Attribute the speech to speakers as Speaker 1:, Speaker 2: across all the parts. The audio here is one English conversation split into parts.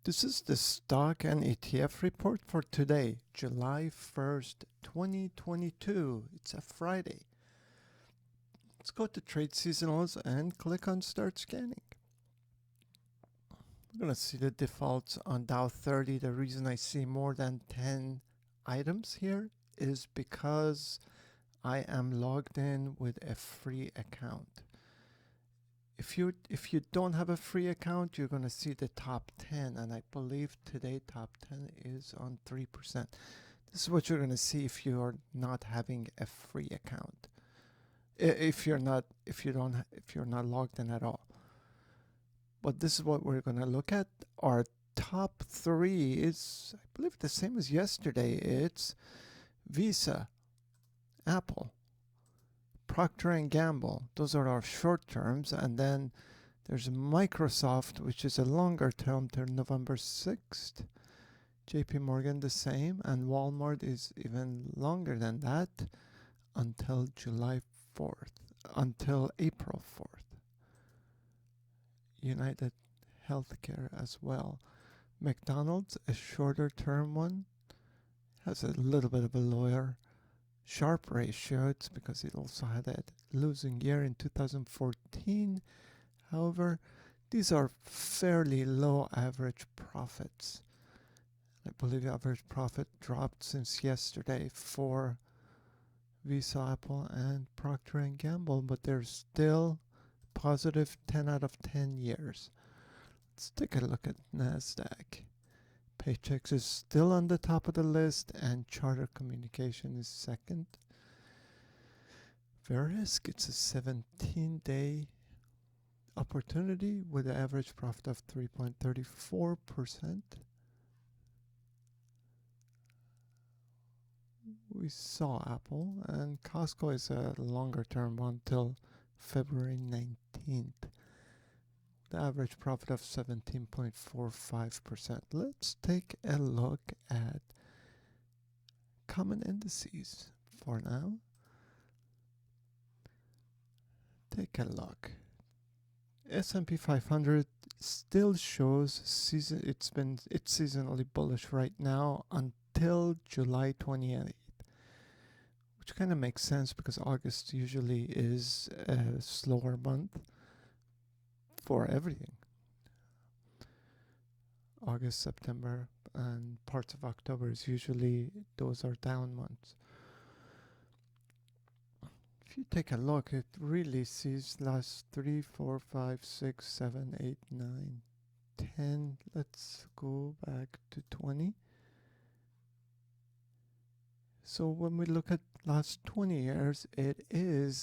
Speaker 1: This is the Stock and ETF report for today, July 1st, 2022. It's a Friday. Let's go to Trade Seasonals and click on Start Scanning. We're going to see the defaults on Dow 30. The reason I see more than 10 items here is because I am logged in with a free account. If you don't have a free account, you're going to see the top 10, and I believe today top 10 is on 3%. This is what you're going to see if you are not having a free account. If you're not logged in at all. But this is what we're going to look at. Our top 3 is, I believe, the same as yesterday. It's Visa, Apple, Procter and Gamble. Those are our short terms. And then there's Microsoft, which is a longer term till November 6th. JP Morgan the same. And Walmart is even longer than that until July 4th, until April 4th. United Healthcare as well. McDonald's, a shorter term one, has a little bit of a lower Sharp ratio. It's because it also had a losing year in 2014. However, these are fairly low average profits. I believe the average profit dropped since yesterday for Visa, Apple, and Procter and Gamble, but they're still positive 10 out of 10 years. Let's take a look at NASDAQ. Paychex is still on the top of the list, and Charter Communication is second. Verisk, it's a 17-day opportunity with an average profit of 3.34%. We saw Apple, and Costco is a longer term one till February 19th. The average profit of 17.45%. Let's take a look at common indices for now. Take a look. S&P 500 still shows it's seasonally bullish right now until July 28th, which kind of makes sense because August usually is a slower month for everything. August, September, and parts of October is usually, those are down months. If you take a look, it really sees last 3, 4, 5, 6, 7, 8, 9, 10. Let's go back to 20. So when we look at last 20 years, it is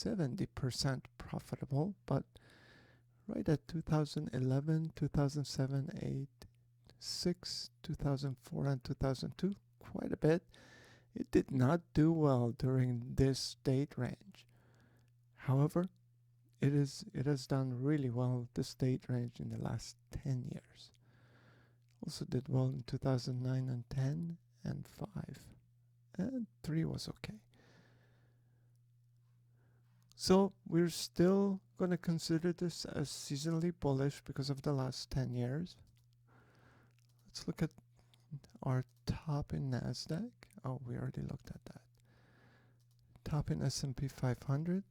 Speaker 1: 70% profitable, but right at 2011, 2007, 8, 6, 2004, and 2002, quite a bit. It did not do well during this date range. However, it has done really well this date range in the last 10 years. Also did well in 2009 and 10 and 5. And 3 was okay. So we're still going to consider this as seasonally bullish because of the last 10 years. Let's look at our top in NASDAQ. Oh, we already looked at that. Top in S&P 500.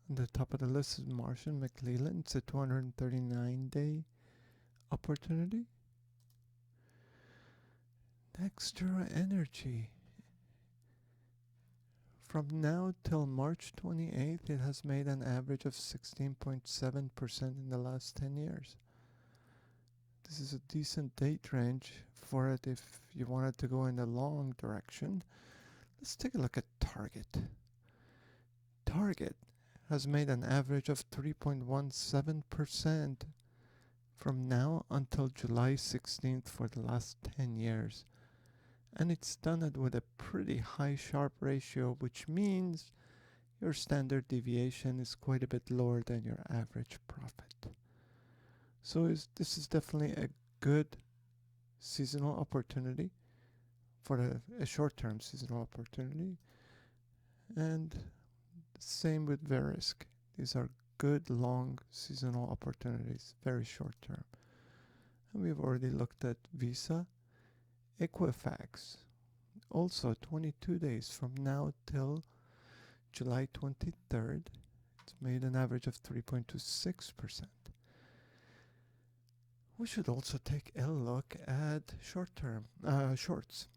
Speaker 1: On the top of the list is Marsh & McLellan. It's a 239-day opportunity. Nextera Energy. From now till March 28th, it has made an average of 16.7% in the last 10 years. This is a decent date range for it if you wanted to go in the long direction. Let's take a look at Target. Target has made an average of 3.17% from now until July 16th for the last 10 years. And it's done it with a pretty high Sharp ratio, which means your standard deviation is quite a bit lower than your average profit. So this is definitely a good seasonal opportunity for a short-term seasonal opportunity. And same with Verisk. These are good long seasonal opportunities, very short-term. And we've already looked at Visa. Equifax, also 22 days from now till July 23rd. It's made an average of 3.26%. We should also take a look at short-term shorts.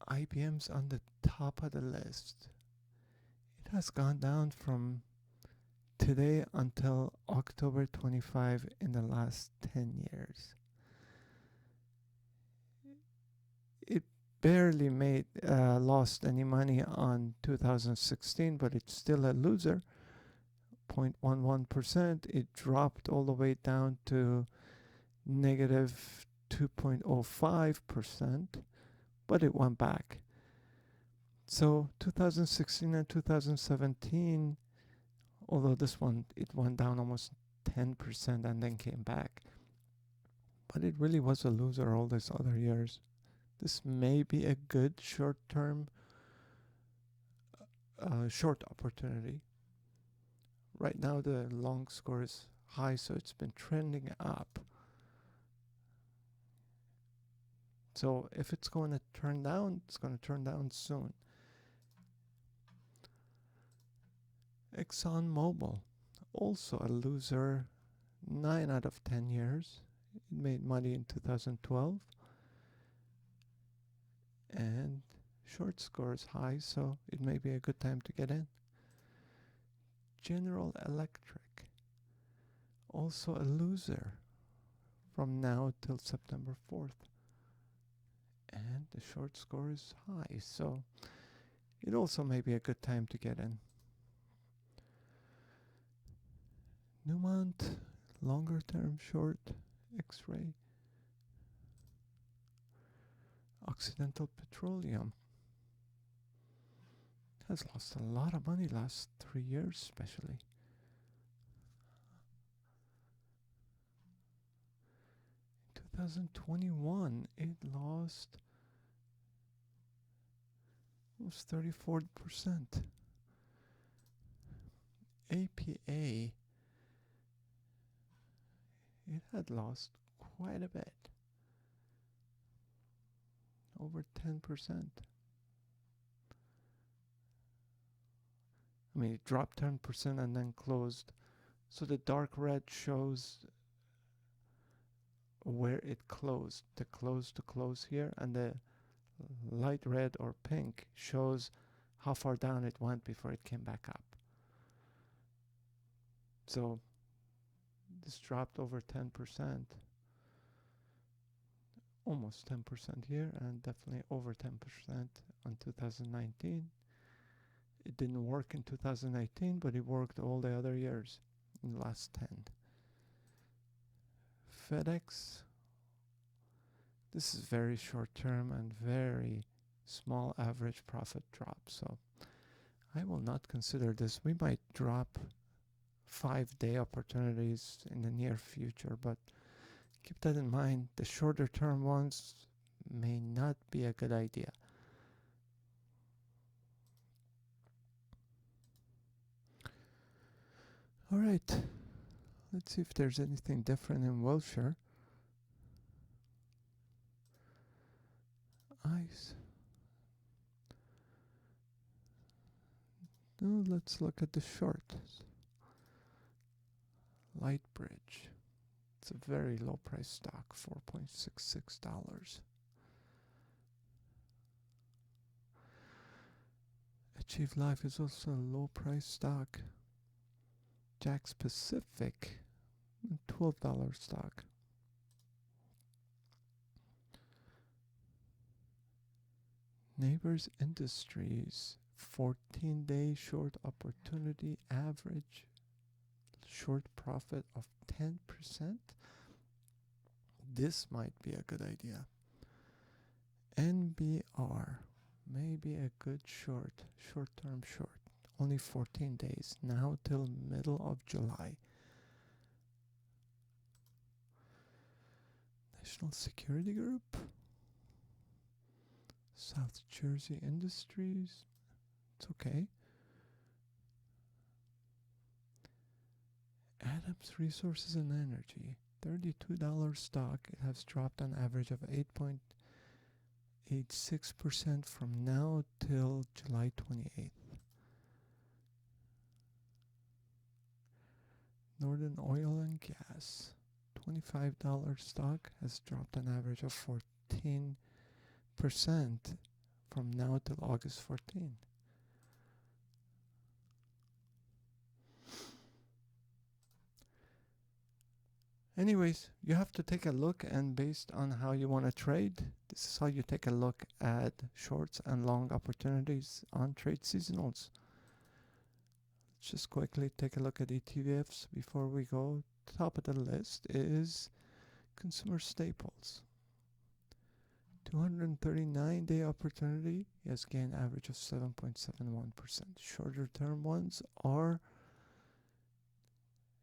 Speaker 1: IBM's on the top of the list. It has gone down from today until October 25 in the last 10 years. It barely lost any money on 2016, but it's still a loser. 0.11%. It dropped all the way down to negative 2.05%, but it went back. So 2016 and 2017, although this one, it went down almost 10% and then came back. But it really was a loser all these other years. This may be a good short-term short opportunity. Right now the long score is high, so it's been trending up. So if it's going to turn down, it's going to turn down soon. ExxonMobil, also a loser 9 out of 10 years. It made money in 2012. And short score is high, so it may be a good time to get in. General Electric, also a loser from now till September 4th. And the short score is high, so it also may be a good time to get in. Newmont, longer term short, X-ray. Occidental Petroleum has lost a lot of money last 3 years especially. In 2021 it lost almost 34%. APA, it had lost quite a bit, over 10%. I mean, it dropped 10% and then closed. So the dark red shows where it closed, the close to close here, and the light red or pink shows how far down it went before it came back up. So this dropped over 10%, almost 10% here, and definitely over 10% on 2019. It didn't work in 2018, but it worked all the other years in the last 10. FedEx, this is very short term and very small average profit drop, so I will not consider this. We might drop 5-day opportunities in the near future, but keep that in mind. The shorter term ones may not be a good idea. All right, let's see if there's anything different in Wilshire. ICE. Now let's look at the short. Lightbridge. It's a very low price stock, $4.66. Achieve Life is also a low price stock. Jack's Pacific, $12 stock. Neighbors Industries, 14-day short opportunity, average short profit of 10%. This might be a good idea. NBR, maybe a good short-term short. Only 14 days, now till middle of July. National Security Group, South Jersey Industries, it's okay. Adams Resources and Energy, $32 stock. It has dropped an average of 8.86% from now till July 28th. Northern Oil and Gas, $25 stock, has dropped an average of 14% from now till August 14th. Anyways, you have to take a look, and based on how you want to trade, this is how you take a look at shorts and long opportunities on trade seasonals. Let's just quickly take a look at ETFs before we go. Top of the list is consumer staples. 239-day opportunity has gained average of 7.71%. Shorter term ones are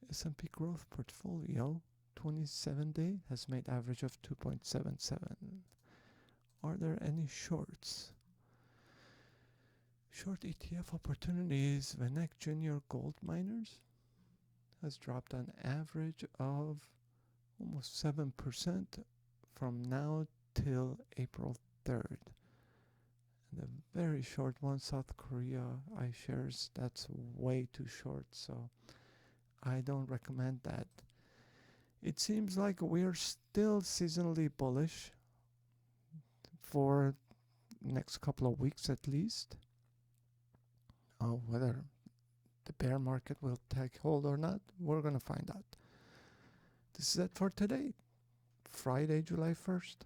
Speaker 1: S&P Growth Portfolio. 27-day has made average of 2.77. Are there any shorts? Short ETF opportunities. VanEck Junior Gold Miners has dropped an average of almost 7% from now till April 3rd. And the very short one, South Korea iShares, that's way too short, so I don't recommend that. It seems like we're still seasonally bullish for next couple of weeks at least. Whether the bear market will take hold or not, we're going to find out. This is it for today, Friday, July 1st.